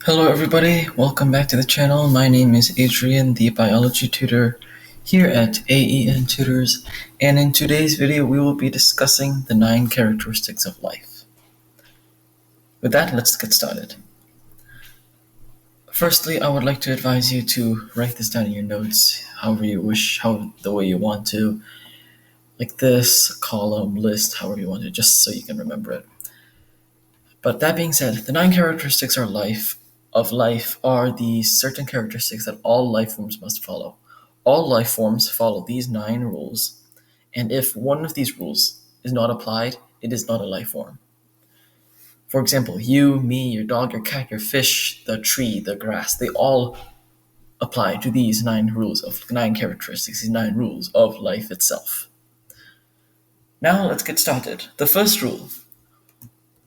Hello everybody, welcome back to the channel. My name is Adrian, the biology tutor here at AEN Tutors, and in today's video we will be discussing the 9 characteristics of life. With that, let's get started. Firstly, I would like to advise you to write this down in your notes, however you wish, the way you want to, like this, column, list, however you want to, just so you can remember it. But that being said, the 9 characteristics of life are the certain characteristics that all life forms must follow. All life forms follow these 9 rules, and if one of these rules is not applied, it is not a life form. For example, you, me, your dog, your cat, your fish, the tree, the grass, they all apply to these 9 rules of 9 characteristics, these 9 rules of life itself. Now let's get started. The first rule: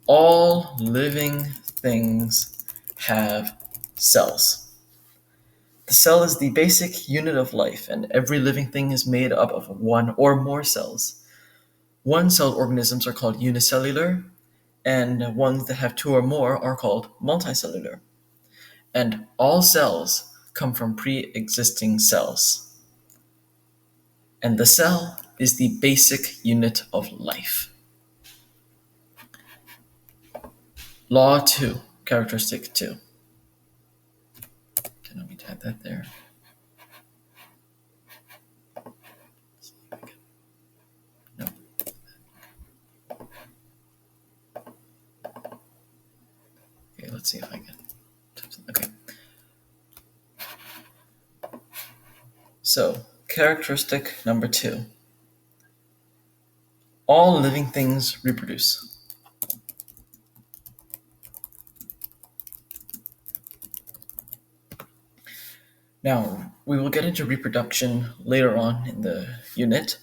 all living things have cells. The cell is the basic unit of life, and every living thing is made up of one or more cells. One-celled organisms are called unicellular, and ones that have 2 or more are called multicellular. And all cells come from pre-existing cells. And the cell is the basic unit of life. Law 2, characteristic 2. Let me type that there. No. Okay, let's see if I can. Okay. So, characteristic number 2. All living things reproduce. Now, we will get into reproduction later on in the unit,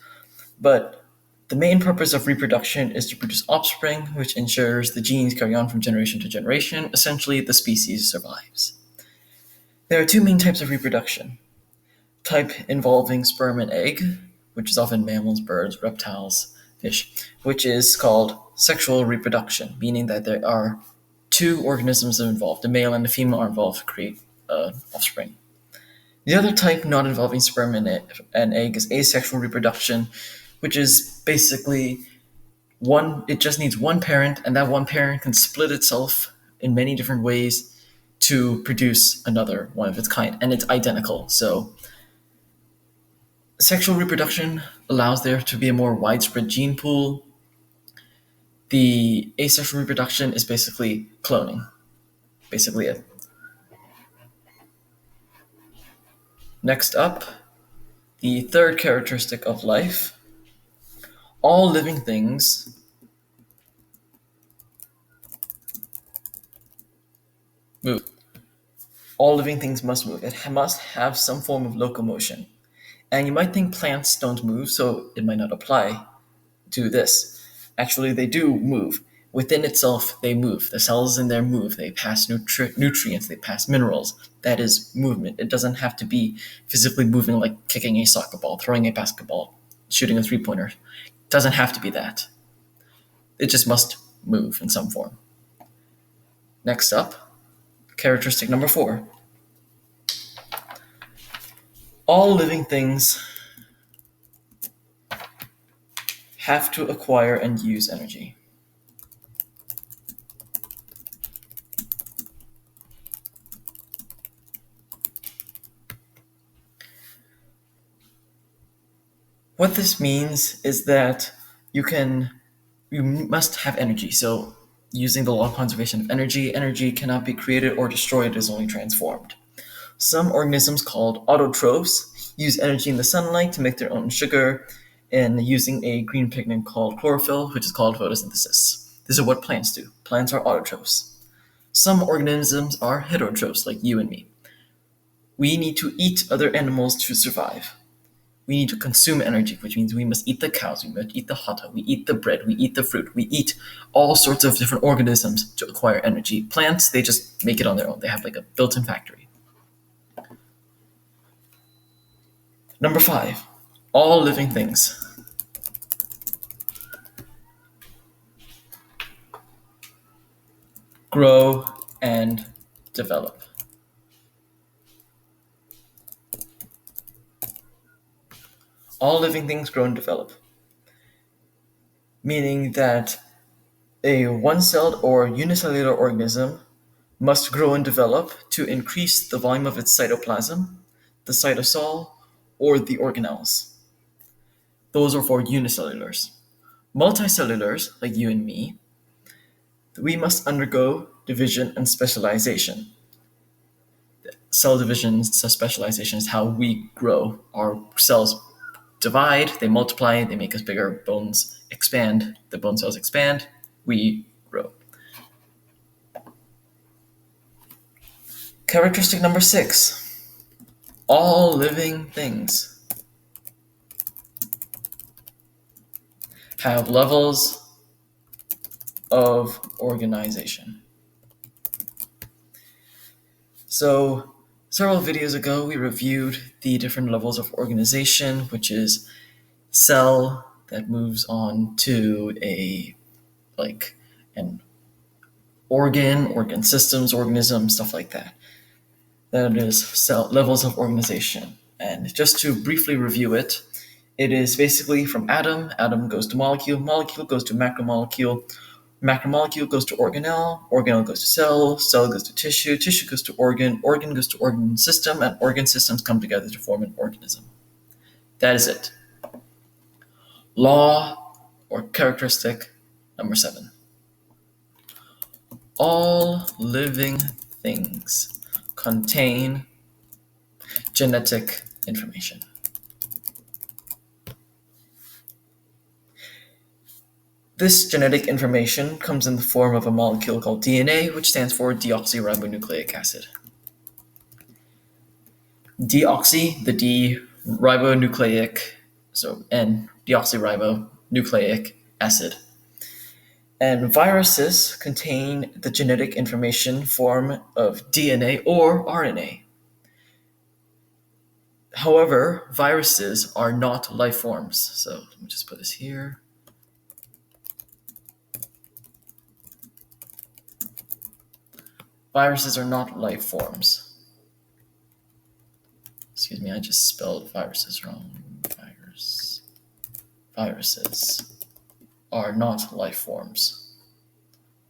but the main purpose of reproduction is to produce offspring, which ensures the genes carry on from generation to generation. Essentially, the species survives. There are 2 main types of reproduction. Type involving sperm and egg, which is often mammals, birds, reptiles, fish, which is called sexual reproduction, meaning that there are 2 organisms involved. A male and a female are involved to create offspring. The other type, not involving sperm and egg, is asexual reproduction, which is basically it just needs one parent, and that one parent can split itself in many different ways to produce another one of its kind, and it's identical. So sexual reproduction allows there to be a more widespread gene pool. The asexual reproduction is basically cloning. Basically it. Next up, the third characteristic of life. All living things move. All living things must move. It must have some form of locomotion. And you might think plants don't move, so it might not apply to this. Actually, they do move. Within itself, they move. The cells in there move. They pass nutrients. They pass minerals. That is movement. It doesn't have to be physically moving like kicking a soccer ball, throwing a basketball, shooting a three-pointer. It doesn't have to be that. It just must move in some form. Next up, characteristic number 4. All living things have to acquire and use energy. What this means is that you must have energy. So using the law of conservation of energy cannot be created or destroyed, it is only transformed. Some organisms called autotrophs use energy in the sunlight to make their own sugar and using a green pigment called chlorophyll, which is called photosynthesis. This is what plants do. Plants are autotrophs. Some organisms are heterotrophs, like you and me. We need to eat other animals to survive. We need to consume energy, which means we must eat the cows, we must eat the hata, we eat the bread, we eat the fruit, we eat all sorts of different organisms to acquire energy. Plants, they just make it on their own. They have like a built-in factory. Number 5, all living things grow and develop. All living things grow and develop, meaning that a one-celled or unicellular organism must grow and develop to increase the volume of its cytoplasm, the cytosol, or the organelles. Those are for unicellulars. Multicellulars, like you and me, we must undergo division and specialization. Cell division, specialization is how we grow. Our cells divide, they multiply, they make us bigger, bones expand, the bone cells expand, we grow. Characteristic number 6. All living things have levels of organization. So, several videos ago, we reviewed the different levels of organization, which is cell that moves on to an organ systems, organism, stuff like that. That is cell levels of organization. And just to briefly review it, it is basically from atom. Atom goes to molecule. Molecule goes to macromolecule. Macromolecule goes to organelle. Organelle goes to cell. Cell goes to tissue. Tissue goes to organ. Organ goes to organ system. And organ systems come together to form an organism. That is it. Law or characteristic number 7. All living things contain genetic information. This genetic information comes in the form of a molecule called DNA, which stands for deoxyribonucleic acid. Deoxy, the D, ribonucleic, so N, deoxyribonucleic acid. And viruses contain the genetic information form of DNA or RNA. However, viruses are not life forms. So let me just put this here. Viruses are not life forms. Excuse me, I just spelled viruses wrong. Viruses are not life forms.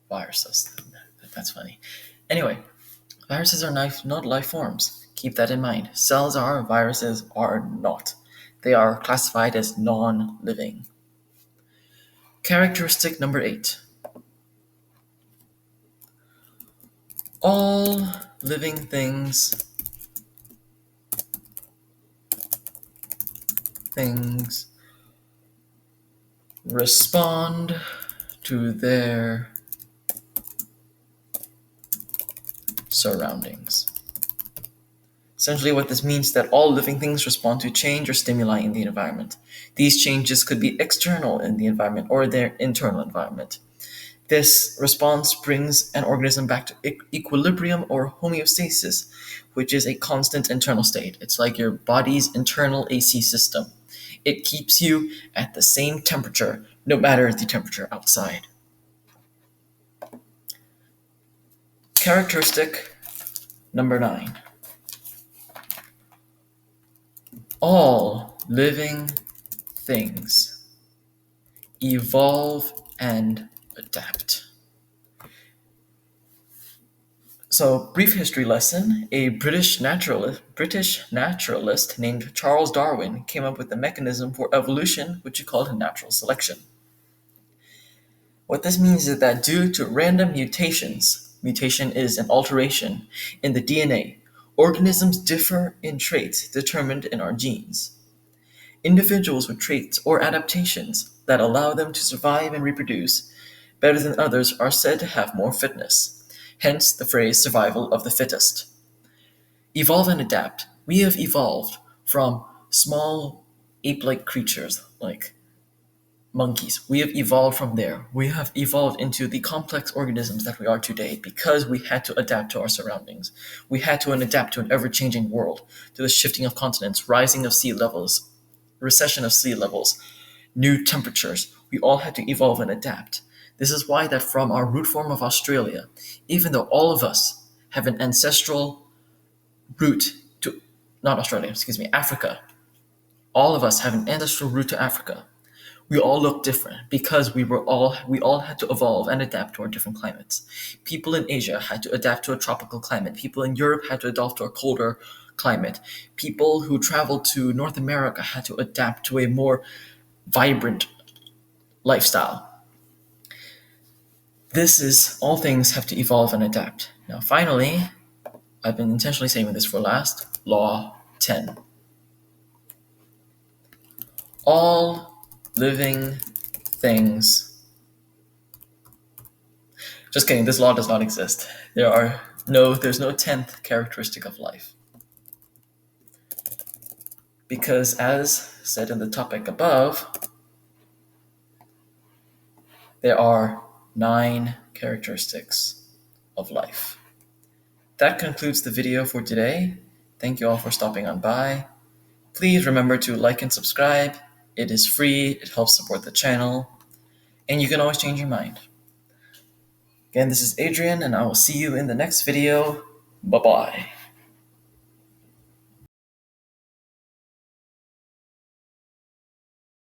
Viruses. That's funny. Anyway, viruses are not life forms. Keep that in mind. Cells are, viruses are not. They are classified as non-living. Characteristic number 8. All living things respond to their surroundings. Essentially, what this means is that all living things respond to change or stimuli in the environment. These changes could be external in the environment or their internal environment. This response brings an organism back to equilibrium or homeostasis, which is a constant internal state. It's like your body's internal AC system. It keeps you at the same temperature, no matter the temperature outside. Characteristic number 9. All living things evolve and adapt. So, brief history lesson. A British naturalist named Charles Darwin came up with a mechanism for evolution which he called natural selection. What this means is that due to random mutations, mutation is an alteration in the DNA, organisms differ in traits determined in our genes. Individuals with traits or adaptations that allow them to survive and reproduce better than others are said to have more fitness, hence the phrase survival of the fittest. Evolve and adapt. We have evolved from small ape-like creatures like monkeys. We have evolved from there. We have evolved into the complex organisms that we are today because we had to adapt to our surroundings. We had to adapt to an ever-changing world, to the shifting of continents, rising of sea levels, recession of sea levels, new temperatures. We all had to evolve and adapt. This is why that from our root form of Australia, even though all of us have an ancestral root to, not Australia, excuse me, Africa. All of us have an ancestral root to Africa. We all look different because we all had to evolve and adapt to our different climates. People in Asia had to adapt to a tropical climate. People in Europe had to adapt to a colder climate. People who traveled to North America had to adapt to a more vibrant lifestyle. All things have to evolve and adapt. Now, finally, I've been intentionally saving this for last. Law 10. All living things. Just kidding, this law does not exist. There's no 10th characteristic of life. Because as said in the topic above, there are 9 characteristics of life. That concludes the video for today. Thank you all for stopping on by. Please remember to like and subscribe. It is free, it helps support the channel, and you can always change your mind. Again, this is Adrian, and I will see you in the next video. Bye-bye.